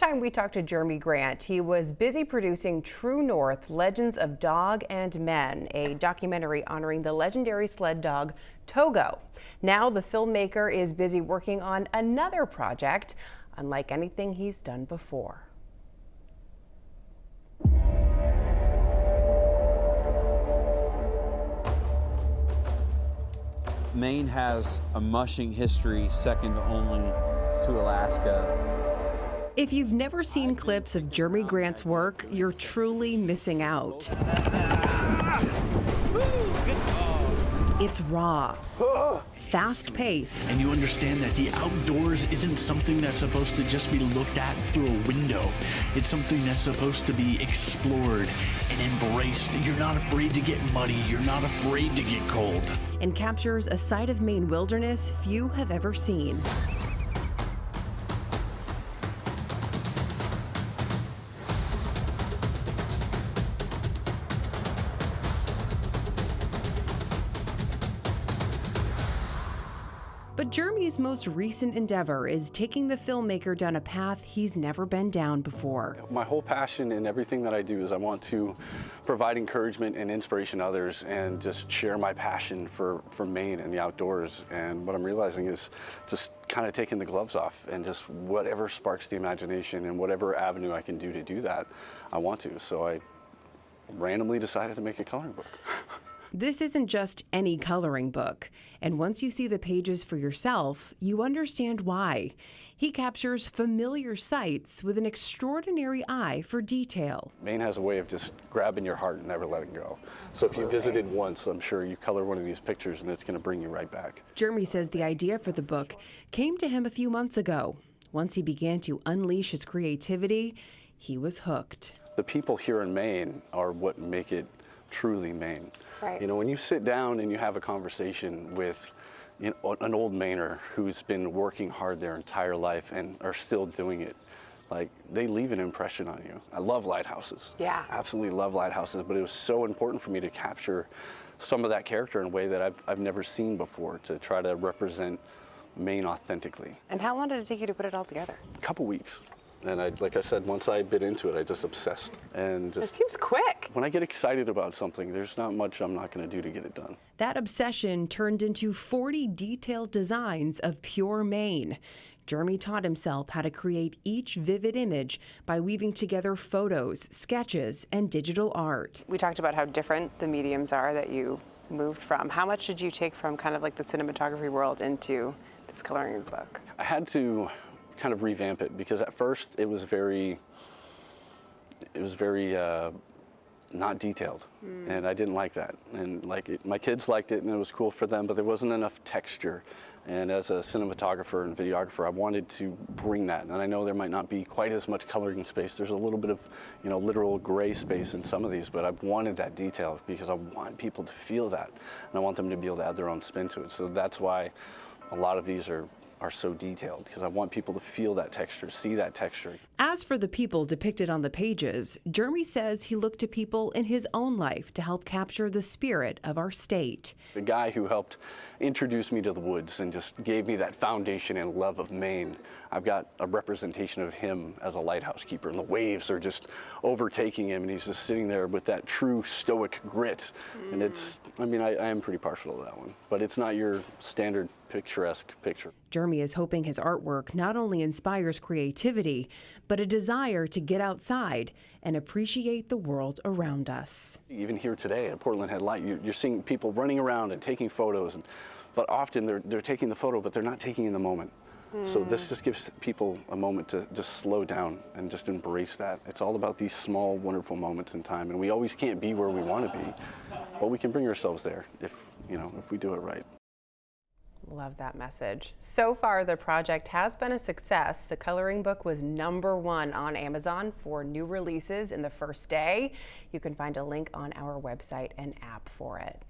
time we talked to Jeremy Grant, he was busy producing True North: Legends of Dog and Men, a documentary honoring the legendary sled dog Togo. Now the filmmaker is busy working on another project, unlike anything he's done before. Maine has a mushing history second only to Alaska. If you've never seen clips of Jeremy Grant's work, you're truly missing out. It's raw, fast-paced. And you understand that the outdoors isn't something that's supposed to just be looked at through a window. It's something that's supposed to be explored and embraced. You're not afraid to get muddy. You're not afraid to get cold. And captures a side of Maine wilderness few have ever seen. But Jeremy's most recent endeavor is taking the filmmaker down a path he's never been down before. My whole passion in everything that I do is I want to provide encouragement and inspiration to others and just share my passion for Maine and the outdoors. And what I'm realizing is just kind of taking the gloves off and just whatever sparks the imagination and whatever avenue I can do to do that, I want to. So I randomly decided to make a coloring book. This isn't just any coloring book, and once you see the pages for yourself, you understand why. He captures familiar sights with an extraordinary eye for detail. Maine has a way of just grabbing your heart and never letting go. So if you visited once, I'm sure you color one of these pictures and it's going to bring you right back. Jeremy says the idea for the book came to him a few months ago. Once he began to unleash his creativity, he was hooked. The people here in Maine are what make it truly Maine. Right. You know, when you sit down and you have a conversation with an old Mainer who's been working hard their entire life and are still doing it, like, they leave an impression on you. I love lighthouses. Yeah. Absolutely love lighthouses, but it was so important for me to capture some of that character in a way that I've never seen before, to try to represent Maine authentically. And how long did it take you to put it all together? A couple weeks. And like I said, once I bit into it, I just obsessed. And It just, seems quick. when I get excited about something, there's not much I'm not going to do to get it done. That obsession turned into 40 detailed designs of pure Maine. Jeremy taught himself how to create each vivid image by weaving together photos, sketches, and digital art. We talked about how different the mediums are that you moved from. How much did you take from kind of like the cinematography world into this coloring book? I had to kind of revamp it because at first it was very not detailed, and I didn't like that. And my kids liked it and it was cool for them, but there wasn't enough texture. And as a cinematographer and videographer, I wanted to bring that. And I know there might not be quite as much coloring space. There's a little bit of, literal gray space in some of these, but I wanted that detail because I want people to feel that, and I want them to be able to add their own spin to it. So that's why a lot of these are so detailed, because I want people to feel that texture, see that texture. As for the people depicted on the pages, Jeremy says he looked to people in his own life to help capture the spirit of our state. The guy who helped introduce me to the woods and just gave me that foundation and love of Maine, I've got a representation of him as a lighthouse keeper, and the waves are just overtaking him, and he's just sitting there with that true stoic grit. And I am pretty partial to that one, but it's not your standard picturesque picture. Jeremy is hoping his artwork not only inspires creativity, but a desire to get outside and appreciate the world around us. Even here today at Portland Head Light, you're seeing people running around and taking photos, but often they're taking the photo, but they're not taking in the moment. So this just gives people a moment to just slow down and just embrace that. It's all about these small, wonderful moments in time, and we always can't be where we want to be, but we can bring ourselves there if we do it right. Love that message. So far, the project has been a success. The coloring book was #1 on Amazon for new releases in the first day. You can find a link on our website and app for it.